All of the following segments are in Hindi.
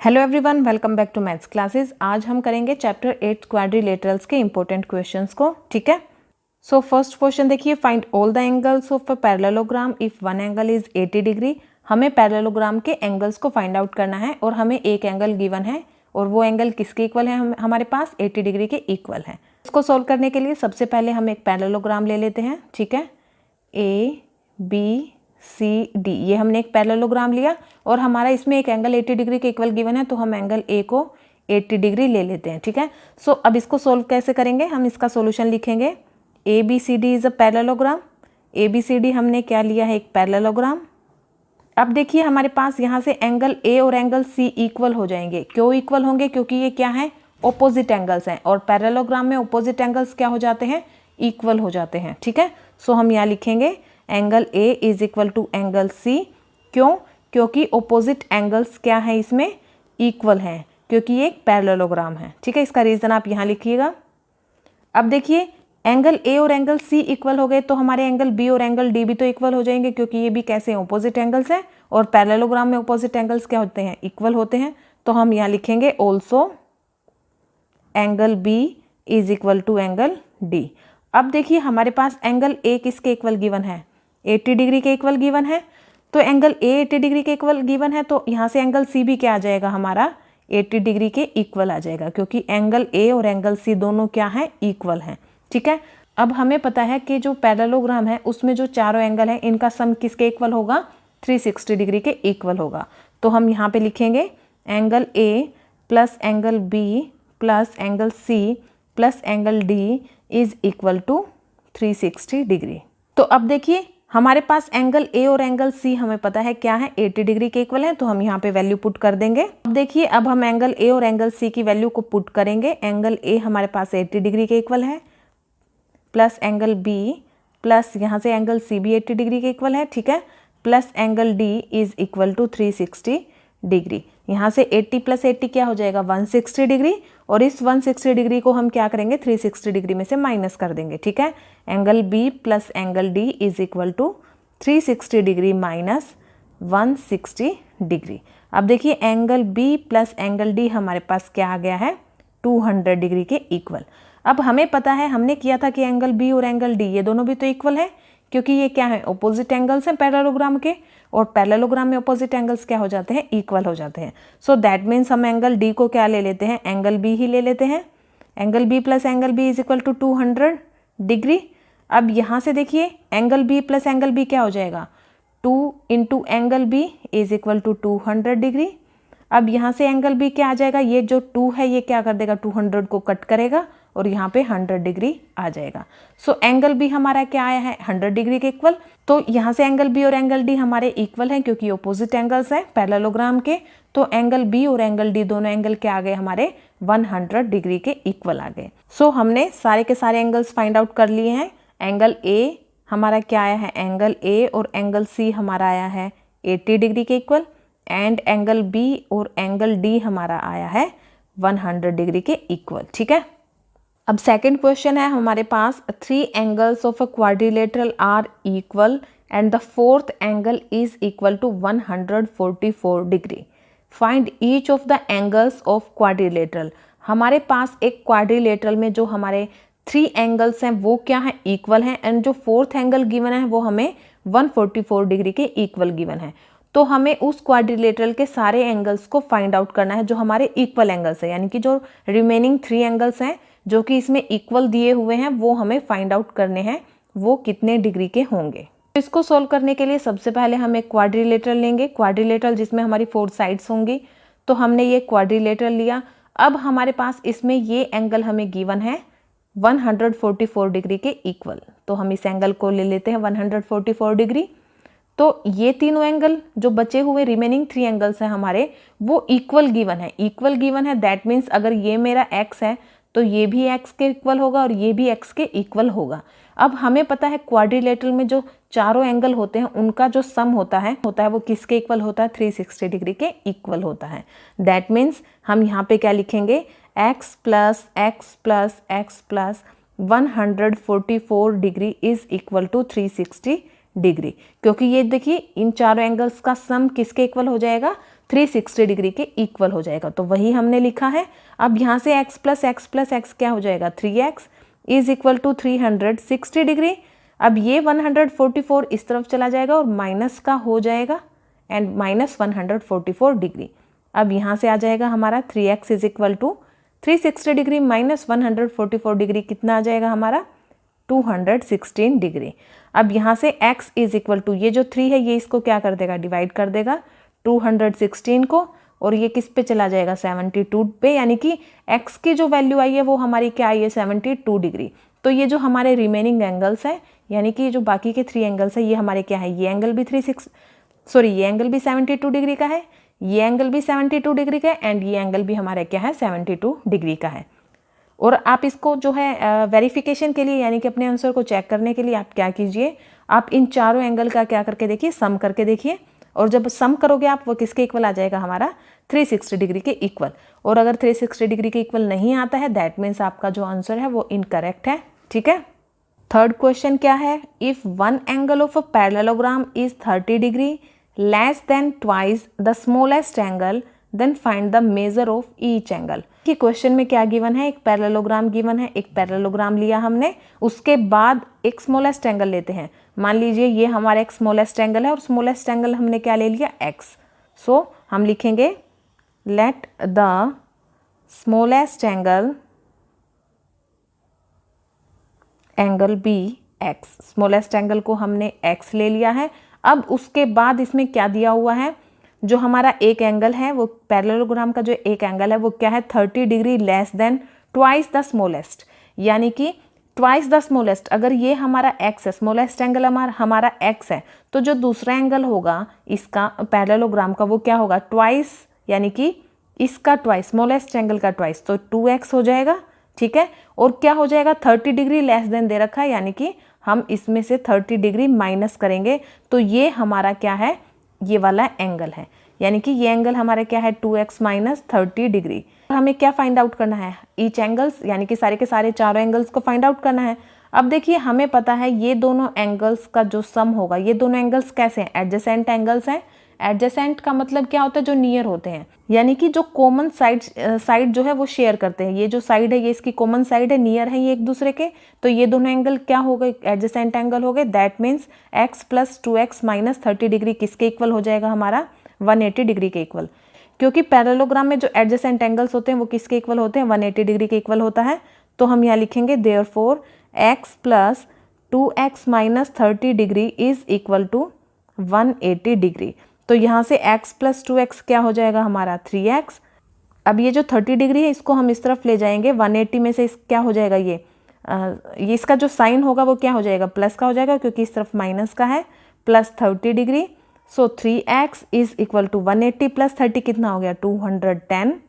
Hello everyone, welcome back to maths classes. आज हम करेंगे चैप्टर 8 क्वाड्रिलेटरल्स के इंपॉर्टेंट क्वेश्चंस को। ठीक है, सो फर्स्ट क्वेश्चन देखिए, find all the angles of a parallelogram if one angle is 80 degree. हमें पैरेललोग्राम के एंगल्स को फाइंड आउट करना है और हमें एक एंगल गिवन है और वो एंगल किसके इक्वल है, हमारे पास 80 डिग्री के इक्वल है। इसको सोल्व करने के लिए सबसे पहले हम एक पैरेललोग्राम ले लेते हैं। ठीक है, ए बी सी डी, ये हमने एक पैरेललोग्राम लिया और हमारा इसमें एक एंगल 80 डिग्री के इक्वल गिवन है, तो हम एंगल ए को 80 डिग्री ले लेते हैं। ठीक है, सो अब इसको सोल्व कैसे करेंगे, हम इसका सॉल्यूशन लिखेंगे। A B C D is a parallelogram. A B C D हमने क्या लिया है, एक पैरेललोग्राम। अब देखिए हमारे पास यहाँ से एंगल ए और एंगल सी इक्वल हो जाएंगे। क्यों इक्वल होंगे, क्योंकि ये क्या है, ऑपोजिट एंगल्स हैं और पैरेललोग्राम में ऑपोजिट एंगल्स क्या हो जाते हैं, इक्वल हो जाते हैं। ठीक है, सो हम यहाँ लिखेंगे angle A is equal to angle C. क्यों, क्योंकि ऑपोजिट एंगल्स क्या है, इसमें इक्वल हैं, क्योंकि ये एक पैरेललोग्राम है। ठीक है, इसका रीज़न आप यहाँ लिखिएगा। अब देखिए एंगल ए और एंगल सी इक्वल हो गए तो हमारे एंगल बी और एंगल डी भी तो इक्वल हो जाएंगे, क्योंकि ये भी कैसे ऑपोजिट एंगल्स हैं और पैरेललोग्राम में ऑपोजिट एंगल्स क्या होते हैं, इक्वल होते हैं। तो हम यहाँ लिखेंगे also angle B is equal to angle D. अब देखिए हमारे पास एंगल ए किसके इक्वल गिवन है, 80 डिग्री के इक्वल गिवन है। तो एंगल ए 80 डिग्री के इक्वल गिवन है, तो यहाँ से एंगल सी भी क्या आ जाएगा, हमारा 80 डिग्री के इक्वल आ जाएगा, क्योंकि एंगल ए और एंगल सी दोनों क्या है, इक्वल हैं। ठीक है, अब हमें पता है कि जो पैरेललोग्राम है उसमें जो चारों एंगल हैं इनका सम किसके इक्वल होगा, 360 डिग्री के इक्वल होगा। तो हम यहाँ पे लिखेंगे angle A plus angle B plus angle C plus angle D is equal to 360 degree. तो अब देखिए हमारे पास एंगल ए और एंगल सी हमें पता है क्या है, 80 डिग्री के इक्वल है, तो हम यहाँ पे वैल्यू पुट कर देंगे। अब देखिए अब हम एंगल ए और एंगल सी की वैल्यू को पुट करेंगे। एंगल ए हमारे पास 80 डिग्री के इक्वल है प्लस एंगल बी प्लस यहाँ से एंगल सी भी 80 डिग्री के इक्वल है। ठीक है, plus angle D is equal to 360 degree. यहाँ से 80 प्लस 80 क्या हो जाएगा, 160 डिग्री, और इस 160 डिग्री को हम क्या करेंगे, 360 डिग्री में से माइनस कर देंगे। ठीक है, angle B plus angle D is equal to 360 degree minus 160 degree. अब देखिए angle B plus angle D हमारे पास क्या आ गया है, 200 डिग्री के इक्वल। अब हमें पता है, हमने किया था कि एंगल बी और एंगल डी ये दोनों भी तो इक्वल है, क्योंकि ये क्या है, ऑपोजिट एंगल्स हैं पैरेललोग्राम के, और पैरेललोग्राम में ऑपोजिट एंगल्स क्या हो जाते हैं, इक्वल हो जाते हैं। सो दैट मीन्स हम एंगल डी को क्या ले लेते हैं, एंगल बी ही ले लेते हैं। Angle B plus angle B is equal to 200 degree. अब यहाँ से देखिए angle B plus angle B क्या हो जाएगा, 2 into angle B is equal to 200 degree. अब यहाँ से एंगल बी क्या आ जाएगा, ये जो 2 है ये क्या कर देगा, 200 को कट करेगा और यहाँ पे 100 डिग्री आ जाएगा। सो एंगल बी हमारा क्या आया है, 100 डिग्री के इक्वल। तो यहाँ से एंगल बी और एंगल डी हमारे इक्वल हैं, क्योंकि ऑपोजिट एंगल्स हैं पैरेललोग्राम के। तो एंगल बी और एंगल डी दोनों एंगल क्या आ गए, हमारे 100 डिग्री के इक्वल आ गए। सो हमने सारे के सारे एंगल्स फाइंड आउट कर लिए हैं। एंगल ए हमारा क्या आया है, एंगल ए और एंगल सी हमारा आया है 80 डिग्री के इक्वल, एंड एंगल बी और एंगल डी हमारा आया है 100 डिग्री के इक्वल। ठीक है, अब सेकंड क्वेश्चन है हमारे पास, 3 angles of a quadrilateral are equal and the fourth angle is equal to 144 degree. Find each of the angles of quadrilateral. हमारे पास एक क्वाड्रिलेटरल में जो हमारे 3 एंगल्स हैं वो क्या है, इक्वल हैं, एंड जो फोर्थ एंगल गिवन है वो हमें 144 डिग्री के इक्वल गिवन है। तो हमें उस क्वाड्रिलेटरल के सारे एंगल्स को फाइंड आउट करना है जो हमारे इक्वल एंगल्स है, यानी कि जो रिमेनिंग 3 एंगल्स हैं जो कि इसमें इक्वल दिए हुए हैं वो हमें फाइंड आउट करने हैं, वो कितने डिग्री के होंगे। इसको सोल्व करने के लिए सबसे पहले हम एक क्वाड्रिलेटरल लेंगे, क्वाड्रिलेटरल जिसमें हमारी 4 साइड्स होंगी। तो हमने ये क्वाड्रिलेटरल लिया। अब हमारे पास इसमें ये एंगल हमें गिवन है 144 डिग्री के इक्वल, तो हम इस एंगल को ले लेते हैं 144 डिग्री। तो ये तीनों एंगल जो बचे हुए रिमेनिंग 3 एंगल्स हैं हमारे, वो इक्वल गिवन है, इक्वल गिवन है। दैट मीन्स अगर ये मेरा x है तो ये भी x के इक्वल होगा और ये भी x के इक्वल होगा। अब हमें पता है क्वाड्रिलेटरल में जो चारों एंगल होते हैं उनका जो सम होता है वो किसके इक्वल होता है, 360 डिग्री के इक्वल होता है। दैट मीन्स हम यहाँ पे क्या लिखेंगे, x plus x plus x plus 144 degree is equal to 360 degree, क्योंकि ये देखिए इन चारों एंगल्स का सम किसके इक्वल हो जाएगा, 360 डिग्री के इक्वल हो जाएगा। तो वही हमने लिखा है। अब यहाँ से x प्लस एक्स क्या हो जाएगा, 3x is equal to 360 degree. अब ये 144 इस तरफ चला जाएगा और माइनस का हो जाएगा एंड माइनस 144 डिग्री। अब यहाँ से आ जाएगा हमारा 3x is equal to 360 degree minus 144 degree, कितना आ जाएगा हमारा 216 डिग्री। अब यहाँ से x इज इक्वल टू ये जो 3 है ये इसको क्या कर देगा, डिवाइड कर देगा 216 को, और ये किस पे चला जाएगा 72 पे, यानी कि x की जो वैल्यू आई है वो हमारी क्या आई है 72 डिग्री। तो ये जो हमारे रिमेनिंग एंगल्स हैं, यानी कि जो बाकी के 3 एंगल्स हैं, ये हमारे क्या है, ये एंगल भी ये एंगल भी 72 डिग्री का है, ये एंगल भी 72 डिग्री का है एंड ये एंगल भी हमारा क्या है 72 डिग्री का है। और आप इसको जो है वेरिफिकेशन के लिए, यानी कि अपने आंसर को चेक करने के लिए आप क्या कीजिए, आप इन चारों एंगल का क्या करके देखिए, सम करके देखिए, और जब सम करोगे आप वो किसके इक्वल आ जाएगा, हमारा 360 डिग्री के इक्वल। और अगर 360 डिग्री के इक्वल नहीं आता है दैट मीन्स आपका जो आंसर है वो इनकरेक्ट है। ठीक है। थर्ड क्वेश्चन क्या है, if one angle of a parallelogram is 30 degree less than twice the smallest angle then find the measure of each angle. कि क्वेश्चन में क्या गिवन है, एक पैरेललोग्राम गिवन है, एक पैरेललोग्राम लिया हमने, उसके बाद एक स्मॉलेस्ट एंगल लेते हैं। मान लीजिए ये हमारा एक स्मॉलेस्ट एंगल है और स्मॉलेस्ट एंगल हमने क्या ले लिया, x। सो हम लिखेंगे let the smallest angle be x। Smallest angle को हमने x ले लिया है। अब उसके बाद इसमें क्या दिया हुआ है, जो हमारा एक एंगल है वो पैरेललोग्राम का जो एक एंगल है वो क्या है 30 degree less than twice the smallest, यानी कि ट्वाइस द स्मॉलेस्ट। अगर ये हमारा x है, स्मॉलेस्ट एंगल हमारा x है, तो जो दूसरा एंगल होगा इसका पैरेललोग्राम का वो क्या होगा ट्वाइस, यानी कि इसका ट्वाइस, स्मॉलेस्ट एंगल का ट्वाइस, तो 2x हो जाएगा। ठीक है। और क्या हो जाएगा 30 डिग्री लेस देन दे रखा है, यानी कि हम इसमें से 30 डिग्री माइनस करेंगे तो ये हमारा क्या है, ये वाला एंगल है, यानी कि ये एंगल हमारा क्या है 2x माइनस 30 डिग्री। हमें क्या फाइंड आउट करना है, ईच एंगल्स, यानी कि सारे के सारे चारों एंगल्स को फाइंड आउट करना है। अब देखिए हमें पता है ये दोनों एंगल्स का जो सम होगा, ये दोनों एंगल्स कैसे हैं, एडजेसेंट एंगल्स हैं। एडजेसेंट का मतलब क्या होता है, जो नियर होते हैं, यानी कि जो कॉमन साइड जो है वो शेयर करते हैं। ये जो साइड है ये इसकी कॉमन साइड है, नियर है ये एक दूसरे के, तो ये दोनों एंगल क्या हो गए, एडजेसेंट एंगल हो गए। That means x plus 2x minus 30 degree किसके इक्वल हो जाएगा, हमारा 180 डिग्री के इक्वल। क्योंकि पैरेललोग्राम में जो एडजेसेंट एंगल्स होते हैं वो किसके इक्वल होते हैं, 180 डिग्री के इक्वल होता है। तो हम यहाँ लिखेंगे therefore x plus 2x minus 30 degree is equal to 180 degree. तो यहाँ से x प्लस 2x क्या हो जाएगा, हमारा 3x। अब ये जो 30 डिग्री है इसको हम इस तरफ ले जाएंगे, 180 में से क्या हो जाएगा, ये इसका जो साइन होगा वो क्या हो जाएगा, प्लस का हो जाएगा, क्योंकि इस तरफ माइनस का है, plus 30 degree. So 3x is equal to 180 plus 30 कितना हो गया 210।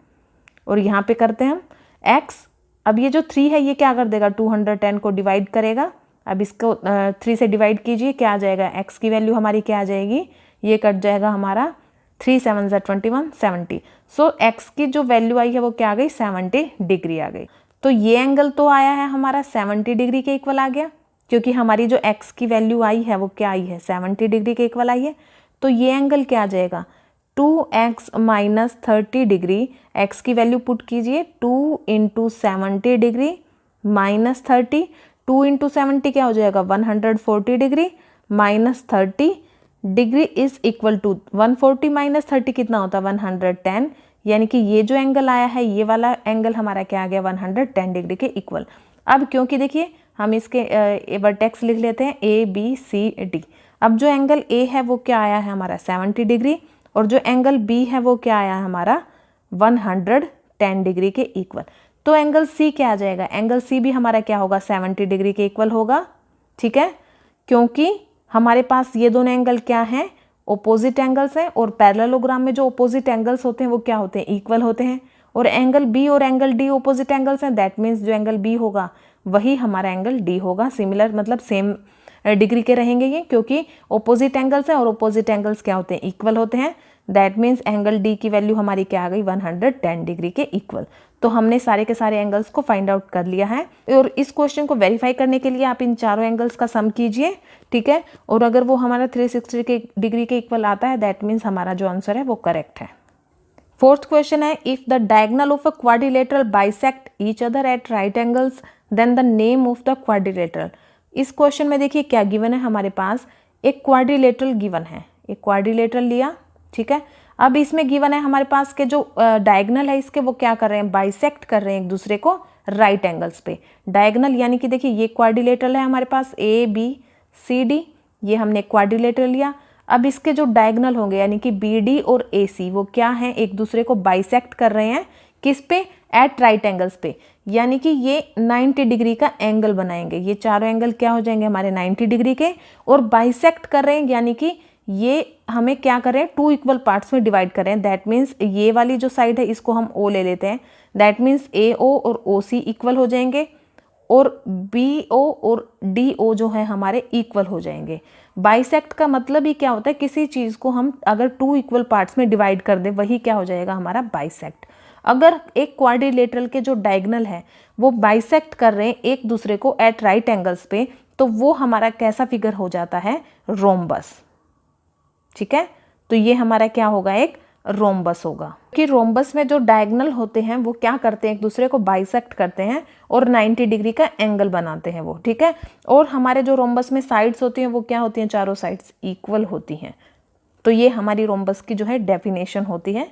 और यहाँ पे करते हैं हम x। अब ये जो 3 है ये क्या कर देगा, 210 को डिवाइड करेगा। अब इसको 3 से डिवाइड कीजिए, क्या आ जाएगा, x की वैल्यू हमारी क्या आ जाएगी, ये कट जाएगा हमारा 3 7 21 70। सो x की जो वैल्यू आई है वो क्या आ गई, 70 डिग्री आ गई। तो ये एंगल तो आया है हमारा 70 डिग्री के इक्वल आ गया, क्योंकि हमारी जो x की वैल्यू आई है वो क्या आई है 70 डिग्री के इक्वल आई है। तो ये एंगल क्या आ जाएगा 2x माइनस 30 डिग्री। x की वैल्यू पुट कीजिए, 2 इंटू 70 डिग्री माइनस 30, 2 इंटू 70 क्या हो जाएगा 140 degree minus 30 degree is equal to 140 minus 30 कितना होता है 110, यानी कि ये जो एंगल आया है ये वाला एंगल हमारा क्या आ गया 110 डिग्री के इक्वल। अब क्योंकि देखिए हम इसके वर्टेक्स लिख लेते हैं ABCD। अब जो एंगल A है वो क्या आया है हमारा 70 डिग्री, और जो एंगल B है वो क्या आया है हमारा 110 डिग्री के इक्वल। तो एंगल C क्या आ जाएगा, एंगल C भी हमारा क्या होगा 70 डिग्री के इक्वल होगा। ठीक है, क्योंकि हमारे पास ये दोनों एंगल क्या हैं, ओपोजिट एंगल्स हैं, और पैरेललोग्राम में जो ओपोजिट एंगल्स होते हैं वो क्या होते हैं, इक्वल होते हैं। और एंगल B और एंगल D ओपोजिट एंगल्स हैं, दैट मीन्स जो एंगल B होगा वही हमारा एंगल D होगा। सिमिलर मतलब सेम डिग्री के रहेंगे ये, क्योंकि ओपोजिट एंगल्स हैं और ओपोजिट एंगल्स क्या होते हैं, इक्वल होते हैं। दैट मीन्स एंगल D की वैल्यू हमारी क्या आ गई 110 डिग्री के इक्वल। तो हमने सारे के सारे एंगल्स को फाइंड आउट कर लिया है, और इस क्वेश्चन को वेरीफाई करने के लिए आप इन चारों एंगल्स का सम कीजिए। ठीक है, और अगर वो हमारा 360 डिग्री के इक्वल आता है दैट मीन्स हमारा जो आंसर है वो करेक्ट है। फोर्थ क्वेश्चन है, if the diagonal of a quadrilateral bisect each other at right angles then the name of the quadrilateral. इस क्वेश्चन में देखिए क्या गिवन है हमारे पास, एक क्वाड्रिलेटरल गिवन है, एक क्वाड्रिलेटरल लिया, ठीक है। अब इसमें गिवन है हमारे पास के जो डायगोनल है इसके वो क्या कर रहे हैं, बाइसेक्ट कर रहे हैं एक दूसरे को राइट एंगल्स पे। डायगोनल यानी कि देखिए ये क्वाड्रिलेटरल है हमारे पास ए बी सी डी, ये हमने क्वाड्रिलेटरल लिया। अब इसके जो डायगोनल होंगे यानी कि बी डी और ए सी वो क्या हैं, एक दूसरे को बाइसेक्ट कर रहे हैं, किस पे, एट राइट एंगल्स पे, यानी कि ये 90 डिग्री का एंगल बनाएंगे। ये चारों एंगल क्या हो जाएंगे हमारे 90 डिग्री के, और बाइसेक्ट कर रहे हैं यानी कि ये हमें क्या कर रहे हैं, 2 इक्वल पार्ट्स में डिवाइड कर रहे हैं। दैट मीन्स ये वाली जो साइड है इसको हम ओ ले लेते हैं, दैट मीन्स ए ओ और ओ सी इक्वल हो जाएंगे, और बी ओ और डी ओ जो है हमारे इक्वल हो जाएंगे। बाइसेक्ट का मतलब ही क्या होता है, किसी चीज़ को हम अगर 2 इक्वल पार्ट्स में डिवाइड कर दें वही क्या हो जाएगा हमारा बाइसेक्ट। अगर एक क्वाड्रिलेटरल के जो डायगोनल है वो बाइसेक्ट कर रहे हैं एक दूसरे को एट राइट एंगल्स पे, तो वो हमारा कैसा फिगर हो जाता है, रोम्बस, ठीक है। तो ये हमारा क्या होगा, एक रोम्बस होगा, कि रोम्बस में जो डायगोनल होते हैं वो क्या करते हैं, एक दूसरे को बाइसेक्ट करते हैं और 90 डिग्री का एंगल बनाते हैं वो, ठीक है। और हमारे जो रोम्बस में साइड्स होती हैं वो क्या होती हैं, चारों साइड्स इक्वल होती हैं। तो ये हमारी रोम्बस की जो है डेफिनेशन होती है।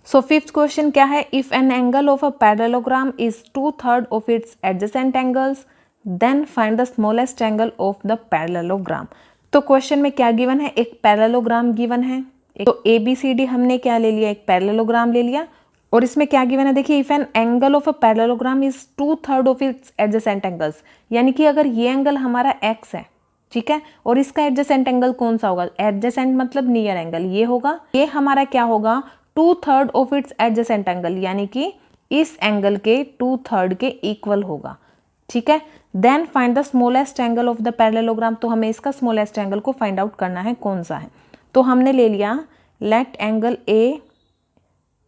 सो फिफ्थ क्वेश्चन क्या है, if an angle of a parallelogram is 2/3 of its adjacent angles then find the smallest angle of the parallelogram. तो क्वेश्चन में क्या गिवन है, एक पैरेललोग्राम गिवन है, तो ए बी सी डी हमने क्या ले लिया, एक पैरेललोग्राम ले लिया, और इसमें क्या गिवन है देखिए, if an angle of a parallelogram is 2/3 of its adjacent angles, यानी कि अगर ये एंगल हमारा एक्स है, ठीक है, और इसका एडजेसेंट एंगल कौन सा होगा, एडजेसेंट मतलब नियर एंगल, ये होगा, ये हमारा क्या होगा 2/3 ऑफ इट्स एडजेसेंट एंगल, यानी कि इस एंगल के 2/3 के इक्वल होगा, ठीक है। Then find the smallest angle of the parallelogram, तो हमें इसका स्मॉलेस्ट एंगल को फाइंड आउट करना है कौन सा है। तो हमने ले लिया लेट एंगल ए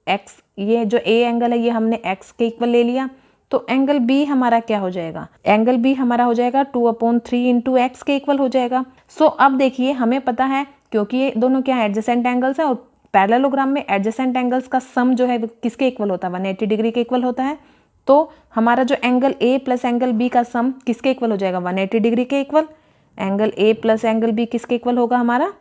एक्स, ये जो ए एंगल है ये हमने एक्स के इक्वल ले लिया, तो एंगल बी हमारा क्या हो जाएगा, एंगल बी हमारा हो जाएगा 2/3 इंटू एक्स के इक्वल हो जाएगा। सो अब देखिए हमें पता है, क्योंकि ये दोनों क्या एडजेसेंट एंगल्स हैं, और पैरेललोग्राम में एडजेसेंट एंगल्स का सम जो है किसके इक्वल होता है, 180 डिग्री के इक्वल होता है। तो हमारा जो angle A plus angle B का सम किसके इक्वल हो जाएगा, 180 डिग्री के equal. Angle A plus angle B किसके इक्वल होगा हमारा,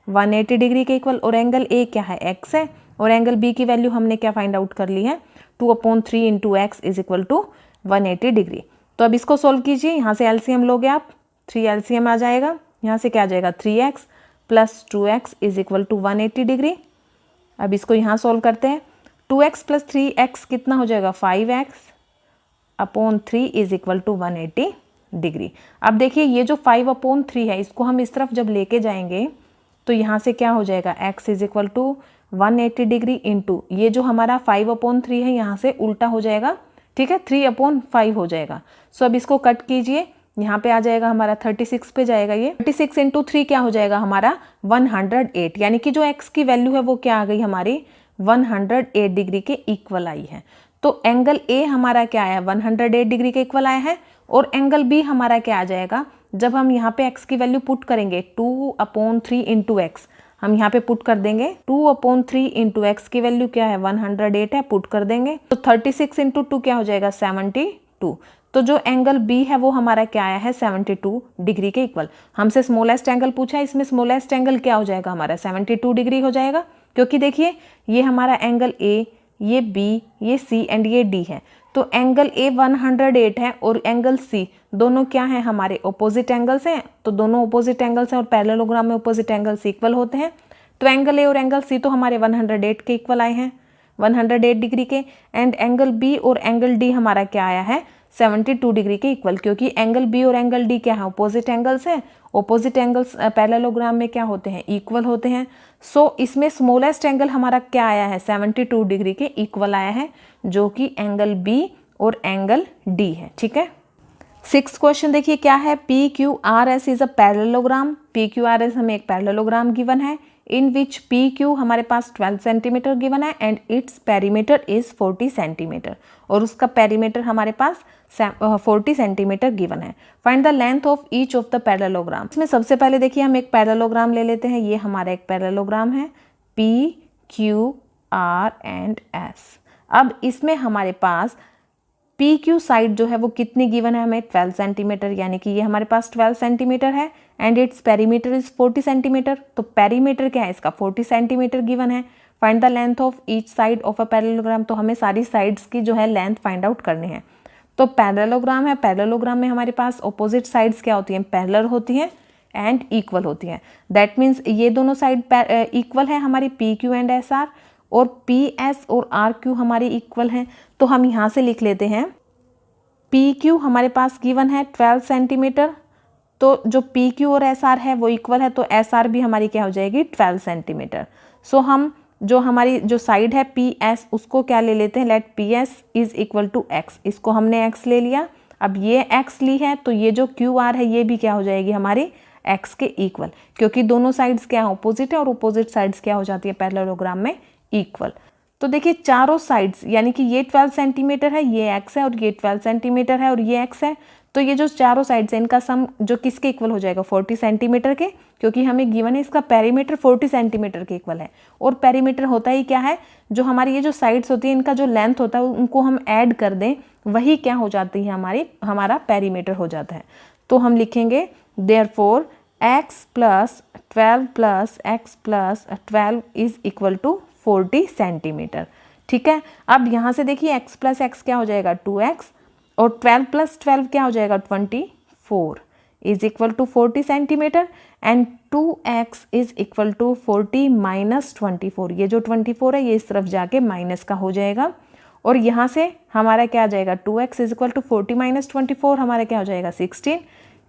180 डिग्री के इक्वल, और एंगल ए क्या है, एक्स है, और एंगल बी की वैल्यू हमने क्या फाइंड आउट कर ली है, 2/3 into x is equal to 180 degree. तो अब इसको सोल्व कीजिए, यहाँ से एलसीएम लोगे आप, 3 एलसीएम आ जाएगा, यहाँ से क्या आ जाएगा 3x plus 2x is equal to 180 degree. अब इसको यहाँ सोल्व करते हैं, 2x प्लस 3x कितना हो जाएगा, 5x/3 is equal to 180 degree. अब देखिए ये जो 5/3 है इसको हम इस तरफ जब लेके जाएंगे तो यहाँ से क्या हो जाएगा, x is equal to 180 degree into ये जो हमारा 5/3 है यहाँ से उल्टा हो जाएगा, ठीक है, 3/5 हो जाएगा। सो अब इसको कट कीजिए, यहाँ पे आ जाएगा हमारा 36 पे जाएगा, ये 36 इंटू 3 क्या हो जाएगा हमारा 108, यानी कि जो x की वैल्यू है वो क्या आ गई हमारी 108 डिग्री के इक्वल आई है। तो एंगल ए हमारा क्या आया, 108 डिग्री के इक्वल आया है, और एंगल बी हमारा क्या आ जाएगा, जब हम यहाँ पे x की वैल्यू पुट करेंगे 2/3 इंटू एक्स, हम यहाँ पे पुट कर देंगे 2/3 इंटू एक्स की वैल्यू क्या है 108 है, पुट कर देंगे, तो 36 इंटू 2 क्या हो जाएगा 72। तो जो एंगल बी है वो हमारा क्या आया है 72 डिग्री के इक्वल। हमसे स्मॉलेस्ट एंगल पूछा है, इसमें स्मॉलेस्ट एंगल क्या हो जाएगा हमारा 72 डिग्री हो जाएगा, क्योंकि देखिए ये हमारा एंगल ए, ये बी, ये सी एंड ये डी है। तो एंगल ए 108 है और एंगल सी दोनों क्या है हमारे ऑपोजिट एंगल्स हैं, तो दोनों ऑपोजिट एंगल्स हैं और पैरेललोग्राम में ऑपोजिट एंगल्स इक्वल होते हैं। तो एंगल ए और एंगल सी तो हमारे 108 के इक्वल आए हैं, 108 डिग्री के, एंड एंगल बी और एंगल डी हमारा क्या आया है 72 डिग्री के इक्वल, क्योंकि एंगल बी और एंगल डी क्या है ऑपोजिट एंगल्स हैं, ऑपोजिट एंगल्स पैरेललोग्राम में क्या होते हैं इक्वल होते हैं। सो इसमें स्मॉलेस्ट एंगल हमारा क्या आया है 72 डिग्री के इक्वल आया है, जो कि एंगल बी और एंगल डी है, ठीक है। 6th क्वेश्चन देखिए क्या है, PQRS is a parallelogram. PQRS हमें एक पैरेललोग्राम गिवन है, इन विच PQ हमारे पास 12 सेंटीमीटर गिवन है and its perimeter is 40 centimetre, और उसका पेरीमीटर हमारे पास 40 सेंटीमीटर गिवन है। Find the length of each of the parallelogram. इसमें सबसे पहले देखिए हम एक पैरेललोग्राम ले लेते हैं, ये हमारा एक पैरेललोग्राम है PQR R एंड S। अब इसमें हमारे पास PQ साइड जो है वो कितनी गिवन है हमें 12 सेंटीमीटर, यानी कि ये हमारे पास 12 सेंटीमीटर है and its perimeter is 40 centimetre. तो पेरीमीटर क्या है इसका 40 सेंटीमीटर गिवन है। Find the length of each side of a parallelogram, तो हमें सारी साइड्स की जो है लेंथ फाइंड आउट करनी है। तो पैरेललोग्राम है, पैरेललोग्राम में हमारे पास ऑपोजिट साइड्स क्या होती हैं, पैरेलल होती हैं एंड इक्वल होती हैं। दैट मीन्स ये दोनों साइड इक्वल है हमारी PQ एंड SR, और PS और RQ हमारी इक्वल हैं। तो हम यहाँ से लिख लेते हैं PQ हमारे पास गिवन है 12 सेंटीमीटर, तो जो PQ और SR है वो इक्वल है, तो SR भी हमारी क्या हो जाएगी 12 सेंटीमीटर। सो हम जो हमारी जो साइड है PS उसको क्या ले लेते हैं, let PS is equal to X, इसको हमने X ले लिया। अब ये X ली है तो ये जो QR है ये भी क्या हो जाएगी हमारी X के इक्वल, क्योंकि दोनों साइड्स क्या अपोजिट है और अपोजिट साइड्स क्या हो जाती है पैरेललोग्राम में इक्वल। तो देखिए चारों साइड्स यानी कि ये 12 सेंटीमीटर है, ये X है, और ये 12 सेंटीमीटर है और ये X है, तो ये जो चारों साइड्स हैं इनका सम जो किसके इक्वल हो जाएगा 40 सेंटीमीटर के, क्योंकि हमें गिवन है इसका पेरीमीटर 40 सेंटीमीटर के इक्वल है। और पेरीमीटर होता ही क्या है, जो हमारी ये जो साइड्स होती है इनका जो लेंथ होता है उनको हम ऐड कर दें, वही क्या हो जाती है हमारा पेरीमीटर हो जाता है। तो हम लिखेंगे therefore x plus 12 plus x plus 12 is equal to 40 centimetre. ठीक है, अब यहाँ से देखिए x प्लस x क्या हो जाएगा 2x, और 12 प्लस 12 क्या हो जाएगा 24 is equal to 40 centimetre, and 2x is equal to 40 minus 24, ये जो 24 है ये इस तरफ जाके माइनस का हो जाएगा, और यहाँ से हमारा क्या आ जाएगा 2x is equal to 40 minus 24 हमारा क्या हो जाएगा 16,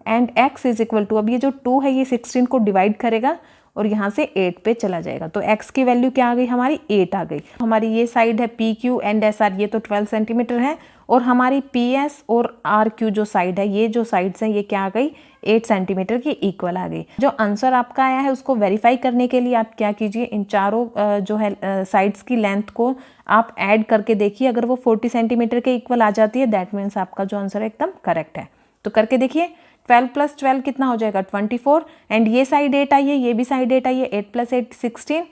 and x is equal to, अब ये जो 2 है ये 16 को डिवाइड करेगा और यहाँ से 8 पे चला जाएगा, तो x की वैल्यू क्या आ गई हमारी 8 आ गई। हमारी ये साइड है PQ एंड SR, ये तो 12 सेंटीमीटर है, और हमारी PS और RQ जो साइड है, ये जो साइड्स हैं ये क्या आ गई 8 सेंटीमीटर की इक्वल आ गई। जो आंसर आपका आया है उसको वेरीफाई करने के लिए आप क्या कीजिए, इन चारों जो है साइड्स की लेंथ को आप ऐड करके देखिए, अगर वो 40 सेंटीमीटर के इक्वल आ जाती है दैट मीन्स आपका जो आंसर है एकदम करेक्ट है। तो करके देखिए 12 प्लस 12 कितना हो जाएगा 24, एंड ये साइड 8 आई है, ये भी साइड 8 आई है, 8 प्लस 8 16,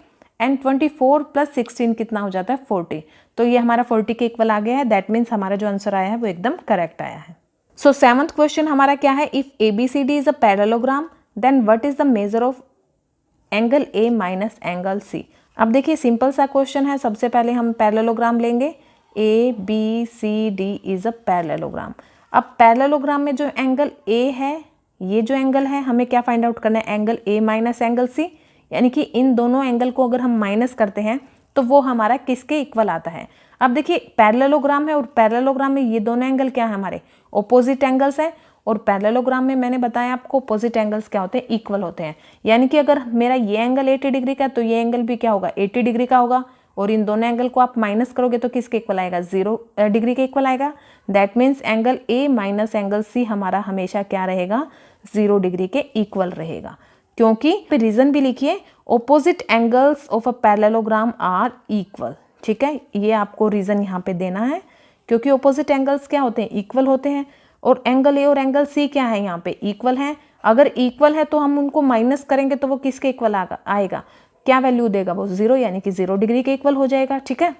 एंड 24 प्लस 16 कितना हो जाता है 40, तो ये हमारा 40 के इक्वल आ गया है। दैट मीन्स हमारा जो आंसर आया है वो एकदम करेक्ट आया है। सो 7th क्वेश्चन हमारा क्या है, if ABCD is a parallelogram then what is the measure of angle A minus angle C। अब देखिए सिंपल सा क्वेश्चन है, सबसे पहले हम पैरेललोग्राम लेंगे, ABCD इज अ पैरेललोग्राम। अब पैरेललोग्राम में जो एंगल A है, ये जो एंगल है हमें क्या फाइंड आउट करना है, angle A minus angle C, यानी कि इन दोनों एंगल को अगर हम माइनस करते हैं तो वो हमारा किसके इक्वल आता है। अब देखिए पैरेललोग्राम है और पैरेललोग्राम में ये दोनों एंगल क्या है हमारे ऑपोजिट एंगल्स हैं, और पैरेललोग्राम में मैंने बताया आपको ऑपोजिट एंगल्स क्या होते हैं इक्वल होते हैं, यानी कि अगर मेरा ये एंगल 80 डिग्री का है तो ये एंगल भी क्या होगा 80 डिग्री का होगा, और इन दोनों एंगल को आप माइनस करोगे तो किसके इक्वल आएगा 0 डिग्री के इक्वल आएगा। That means angle A minus angle C हमारा हमेशा क्या रहेगा 0 डिग्री के इक्वल रहेगा, क्योंकि रीजन भी लिखिए opposite angles of a parallelogram are equal. ठीक है, ये आपको रीजन यहाँ पे देना है, क्योंकि ऑपोजिट एंगल्स क्या होते हैं इक्वल होते हैं, और एंगल A और एंगल C क्या है यहाँ पे इक्वल है। अगर इक्वल है तो हम उनको माइनस करेंगे तो वो किसके इक्वल आएगा, क्या वैल्यू देगा वो 0, यानी कि 0 डिग्री के इक्वल हो जाएगा। ठीक है,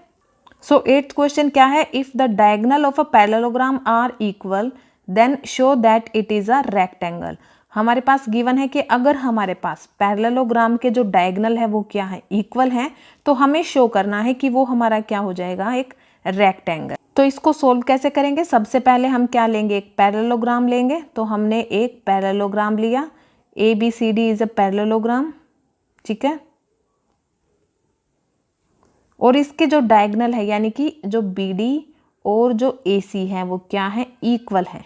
सो 8th क्वेश्चन क्या है, if the diagonal of a parallelogram are equal then show that it is a rectangle. हमारे पास गिवन है कि अगर हमारे पास पैरेललोग्राम के जो डायगोनल है वो क्या है इक्वल है, तो हमें शो करना है कि वो हमारा क्या हो जाएगा एक रेक्टेंगल। तो इसको सोल्व कैसे करेंगे, सबसे पहले हम क्या लेंगे एक पैरेललोग्राम लेंगे, तो हमने एक पैरेललोग्राम लिया, ABCD इज अ पैरेललोग्राम। ठीक है, और इसके जो डायगोनल है यानी कि जो BD और जो AC है वो क्या है इक्वल है,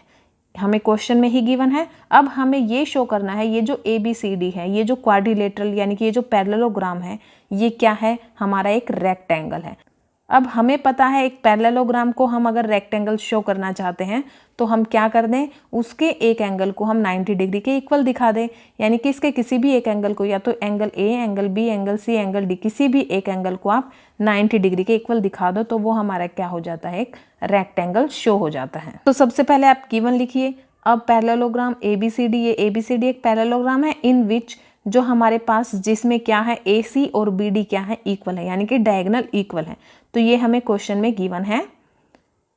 हमें क्वेश्चन में ही गिवन है। अब हमें ये शो करना है ये जो ABCD है, ये जो क्वाड्रिलेटरल यानी कि ये जो पैरेललोग्राम है ये क्या है हमारा एक रेक्टेंगल है। अब हमें पता है एक पैरेललोग्राम को हम अगर रेक्टेंगल शो करना चाहते हैं तो हम क्या कर दें, उसके एक एंगल को हम 90 डिग्री के इक्वल दिखा दें, यानी कि इसके किसी भी एक एंगल को, या तो angle A, angle B, angle C, angle D, किसी भी एक एंगल को आप 90 डिग्री के इक्वल दिखा दो, तो वो हमारा क्या हो जाता है एक रेक्टेंगल शो हो जाता है। तो सबसे पहले आप गिवन लिखिए। अब पैरेललोग्राम ABCD, ये ABCD एक पैरेललोग्राम है इन विच जो हमारे पास जिसमें क्या है AC और BD क्या है इक्वल है, यानी कि डायगोनल इक्वल है। तो ये हमें क्वेश्चन में गिवन है।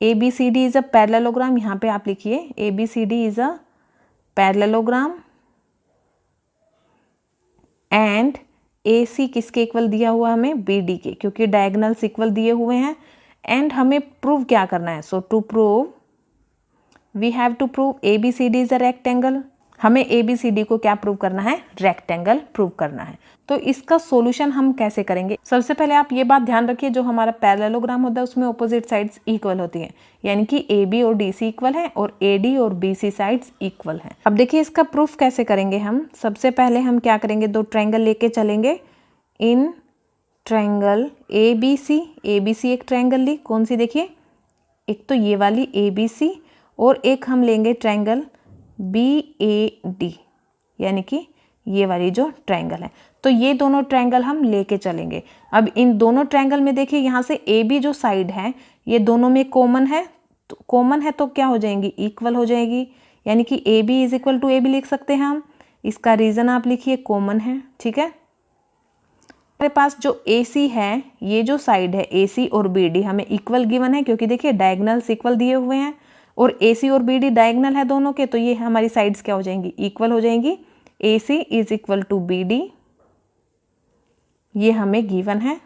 ABCD इज अ पैरेललोग्राम, यहाँ पे आप लिखिए ABCD is a parallelogram and AC किसके इक्वल दिया हुआ हमें, BD के, क्योंकि डायगोनल्स इक्वल दिए हुए हैं। एंड हमें प्रूव क्या करना है, so to prove we have to prove ABCD is a rectangle. हमें ABCD को क्या प्रूव करना है, रेक्टेंगल प्रूव करना है। तो इसका सॉल्यूशन हम कैसे करेंगे, सबसे पहले आप ये बात ध्यान रखिए, जो हमारा पैरेललोग्राम होता है उसमें ऑपोजिट साइड्स इक्वल होती हैं, यानी कि AB और DC इक्वल है और AD और BC साइड्स इक्वल हैं। अब देखिए इसका प्रूफ कैसे करेंगे हम। सबसे पहले हम क्या करेंगे, दो ट्रायंगल लेके चलेंगे। इन ट्रायंगल ABC एक ट्रायंगल ली, कौन सी देखिए, एक तो ये वाली ABC और एक हम लेंगे ट्रायंगल BAD, यानी कि ये वाली जो ट्रायंगल है। तो ये दोनों ट्रायंगल हम लेके चलेंगे। अब इन दोनों ट्रायंगल में देखिए यहाँ से AB जो साइड है ये दोनों में कॉमन है, तो कॉमन है तो क्या हो जाएंगी, इक्वल हो जाएगी, यानी कि AB is equal to AB लिख सकते हैं हम। इसका रीज़न आप लिखिए कॉमन है, ठीक है। हमारे पास जो AC है, ये जो साइड है AC और BD हमें इक्वल गिवन है, क्योंकि देखिए डायगोनल्स इक्वल दिए हुए हैं और AC और BD डायगोनल है दोनों के, तो ये हमारी साइड्स क्या हो जाएंगी, इक्वल हो जाएंगी। AC is equal to BD, ये हमें गिवन है।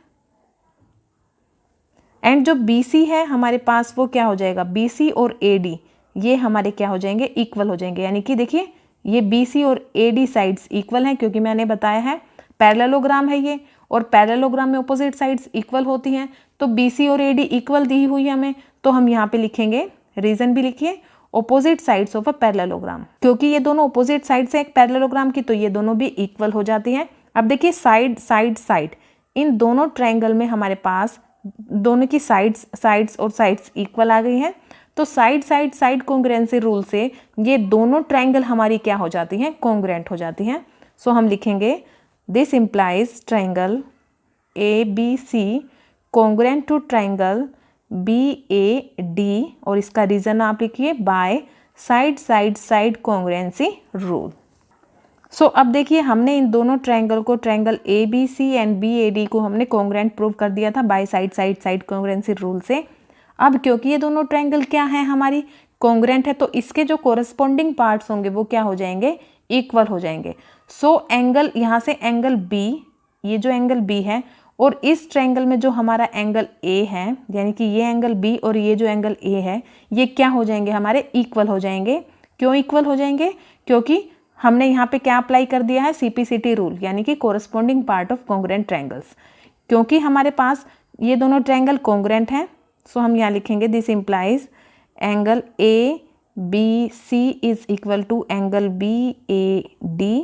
एंड जो BC है हमारे पास वो क्या हो जाएगा, BC और AD ये हमारे क्या हो जाएंगे, इक्वल हो जाएंगे, यानी कि देखिए ये BC और AD साइड्स इक्वल हैं, क्योंकि मैंने बताया है पैरेललोग्राम है ये, और पैरेललोग्राम में ऑपोजिट साइड्स इक्वल होती हैं। तो BC और AD इक्वल दी हुई है हमें, तो हम यहाँ पे लिखेंगे, रीजन भी लिखिए, opposite sides of a parallelogram, क्योंकि ये दोनों ऑपोजिट साइड्स है एक पैरेललोग्राम की, तो ये दोनों भी इक्वल हो जाती हैं। अब देखिए साइड इन दोनों ट्रायंगल में हमारे पास दोनों की साइड्स और साइड्स इक्वल आ गई हैं। तो साइड कॉन्ग्रुएंसी रूल से ये दोनों ट्रायंगल हमारी क्या हो जाती हैं, कॉन्ग्रुएंट हो जाती हैं। सो हम लिखेंगे this implies triangle ABC congruent to triangle BAD, और इसका रीजन आप लिखिए by side congruency rule. So अब देखिए हमने इन दोनों ट्रायंगल को, ट्रायंगल ABC एंड BAD को हमने कॉन्ग्रुएंट प्रूव कर दिया था बाय साइड कॉन्ग्रुएंसी रूल से। अब क्योंकि ये दोनों ट्रायंगल क्या है, हमारी कॉन्ग्रुएंट है, तो इसके जो कोरस्पॉन्डिंग पार्ट्स होंगे वो क्या हो जाएंगे, इक्वल हो जाएंगे। सो एंगल, यहाँ से एंगल B, ये जो एंगल B है, और इस ट्रायंगल में जो हमारा एंगल A है, यानी कि ये एंगल B और ये जो एंगल A है, ये क्या हो जाएंगे, हमारे इक्वल हो जाएंगे। क्यों इक्वल हो जाएंगे, क्योंकि हमने यहाँ पे क्या अप्लाई कर दिया है, CPCT रूल, यानी कि corresponding part of congruent triangles. क्योंकि हमारे पास ये दोनों ट्रायंगल कॉन्ग्रुएंट हैं, सो हम यहाँ लिखेंगे this implies angle ABC is equal to angle BAD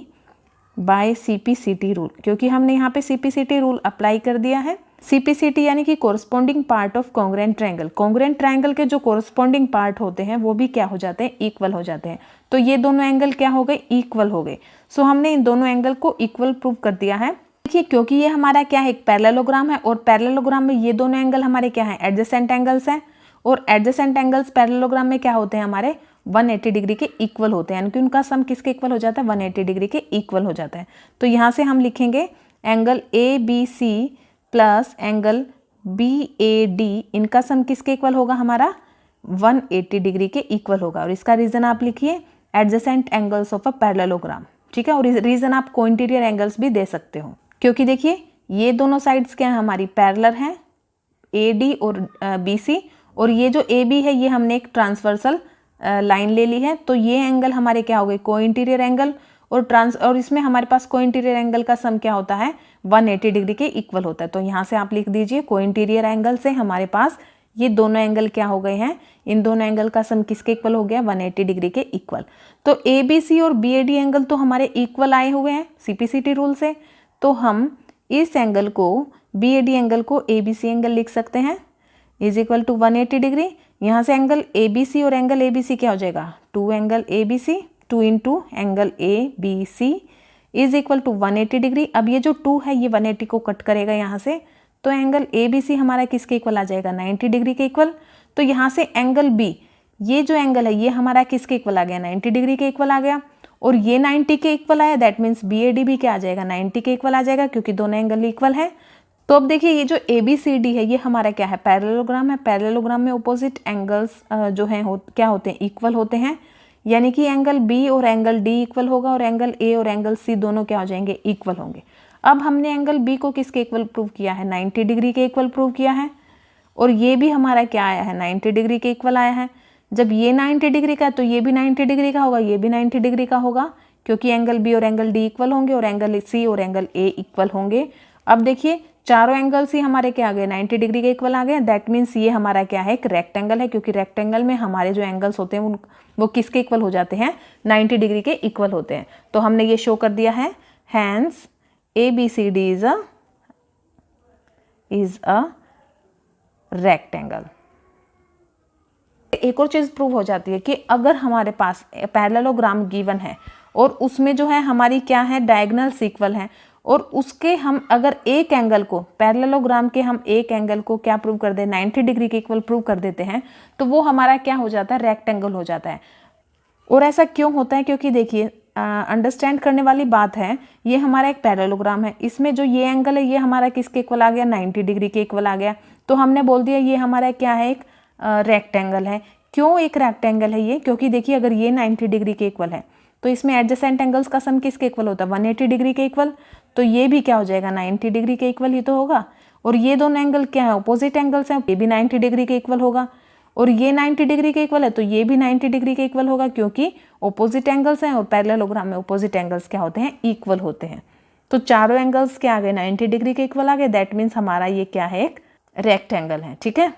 by CPCT rule, क्योंकि हमने यहाँ पे CPCT रूल अप्लाई कर दिया है। CPCT यानी कि corresponding part of congruent triangle. Congruent triangle के जो कोरस्पॉन्डिंग पार्ट होते हैं वो भी क्या हो जाते हैं, इक्वल हो जाते हैं। तो ये दोनों एंगल क्या हो गए, इक्वल हो गए। सो हमने इन दोनों एंगल को इक्वल प्रूव कर दिया है। देखिए क्योंकि ये हमारा क्या है, एक पैरेललोग्राम है, और पैरेललोग्राम में ये दोनों एंगल हमारे क्या है, एडजेसेंट एंगल्स हैं, और एडजेसेंट एंगल्स पैरेललोग्राम में क्या होते हैं, हमारे 180 डिग्री के इक्वल होते हैं, यानी कि उनका सम किसके इक्वल हो जाता है, 180 डिग्री के इक्वल हो जाता है। तो यहाँ से हम लिखेंगे angle ABC plus angle BAD, इनका सम किसके इक्वल होगा, हमारा 180 डिग्री के इक्वल होगा। और इसका रीजन आप लिखिए adjacent angles of a parallelogram, ठीक है। और रीजन आप कोइंटीरियर एंगल्स भी दे सकते हो, क्योंकि देखिए ये दोनों साइड्स क्या है, हमारी पैरेलल हैं, AD और BC, और ये जो AB है ये हमने एक ट्रांसवर्सल लाइन ले ली है, तो ये एंगल हमारे क्या हो गए, कोइंटीरियर एंगल, और इसमें हमारे पास कोइंटीरियर एंगल का सम क्या होता है, 180 डिग्री के इक्वल होता है। तो यहाँ से आप लिख दीजिए कोइंटीरियर एंगल से हमारे पास ये दोनों एंगल क्या हो गए हैं, इन दोनों एंगल का सम किसके इक्वल हो गया, 180 डिग्री के इक्वल। तो ABC और BAD एंगल तो हमारे इक्वल आए हुए हैं CPCT रूल से, तो हम इस एंगल को, BAD एंगल को ABC एंगल लिख सकते हैं, इज इक्वल टू 180 डिग्री। यहाँ से एंगल ABC और एंगल ABC क्या हो जाएगा, 2 angle ABC, 2 into angle ABC is equal to 180 degree. अब ये जो 2 है ये 180 को कट करेगा यहाँ से, तो एंगल ABC हमारा किसके इक्वल आ जाएगा, 90 डिग्री के इक्वल। तो यहाँ से एंगल B, ये जो एंगल है ये हमारा किसके इक्वल आ गया, 90 डिग्री के इक्वल आ गया। और ये 90 के इक्वल आया, दैट मीन्स BAD भी क्या आ जाएगा, 90 के इक्वल आ जाएगा क्योंकि दोनों एंगल इक्वल है। तो अब देखिए ये जो ABCD है ये हमारा क्या है, पैरेललोग्राम है। पैरेललोग्राम में अपोजिट एंगल्स जो हैं क्या होते हैं, इक्वल होते हैं, यानी कि एंगल B और एंगल D इक्वल होगा और एंगल A और एंगल C दोनों क्या हो जाएंगे, इक्वल होंगे। अब हमने एंगल B को किसके इक्वल प्रूव किया है, 90 डिग्री के इक्वल प्रूव किया है, और ये भी हमारा क्या आया है, 90 डिग्री के इक्वल आया है। जब ये 90 डिग्री का है तो ये भी 90 डिग्री का होगा, ये भी 90 डिग्री का होगा, क्योंकि एंगल B और एंगल D इक्वल होंगे और एंगल C और एंगल A इक्वल होंगे। अब देखिए चारों एंगल्स ही हमारे क्या आ गए, 90 डिग्री के इक्वल आ गए। दैट मीन्स ये हमारा क्या है, एक रेक्टेंगल है, क्योंकि रेक्टेंगल में हमारे जो एंगल्स होते हैं वो किसके इक्वल हो जाते हैं, 90 डिग्री के इक्वल होते हैं। तो हमने ये शो कर दिया है, hence ABCD is a rectangle. एक और चीज प्रूव हो जाती है कि अगर हमारे पास पैरेललोग्राम गिवन है और उसमें जो है हमारी क्या है, डायगोनल्स इक्वल है, और उसके हम अगर एक एंगल को, पैरेललोग्राम के हम एक एंगल को क्या प्रूव कर दे, 90 डिग्री के इक्वल प्रूव कर देते हैं, तो वो हमारा क्या हो जाता है, रेक्टेंगल हो जाता है। और ऐसा क्यों होता है, क्योंकि देखिए अंडरस्टैंड करने वाली बात है, ये हमारा एक पैरेललोग्राम है, इसमें जो ये एंगल है ये हमारा किसके इक्वल आ गया, 90 डिग्री के इक्वल आ गया। तो हमने बोल दिया ये हमारा क्या है, एक रेक्टेंगल है। क्यों एक रेक्टेंगल है ये, क्योंकि देखिए अगर ये 90 डिग्री के इक्वल है तो इसमें एडजेसेंट एंगल्स का सम किसके इक्वल होता है, 180 डिग्री के इक्वल। तो ये भी क्या हो जाएगा, 90 डिग्री के इक्वल ही तो होगा। और ये दोनों एंगल क्या है, अपोजिट एंगल्स हैं, ये भी 90 डिग्री के इक्वल होगा। और ये 90 डिग्री के इक्वल है तो ये भी 90 डिग्री के इक्वल होगा, क्योंकि अपोजिट एंगल्स हैं और पैरेललोग्राम में अपोजिट एंगल्स क्या होते हैं, इक्वल होते हैं। तो चारों एंगल्स क्या आ गए, 90 डिग्री के इक्वल आ गए। दैट मीन्स हमारा ये क्या है, एक रेक्टेंगल है। ठीक है।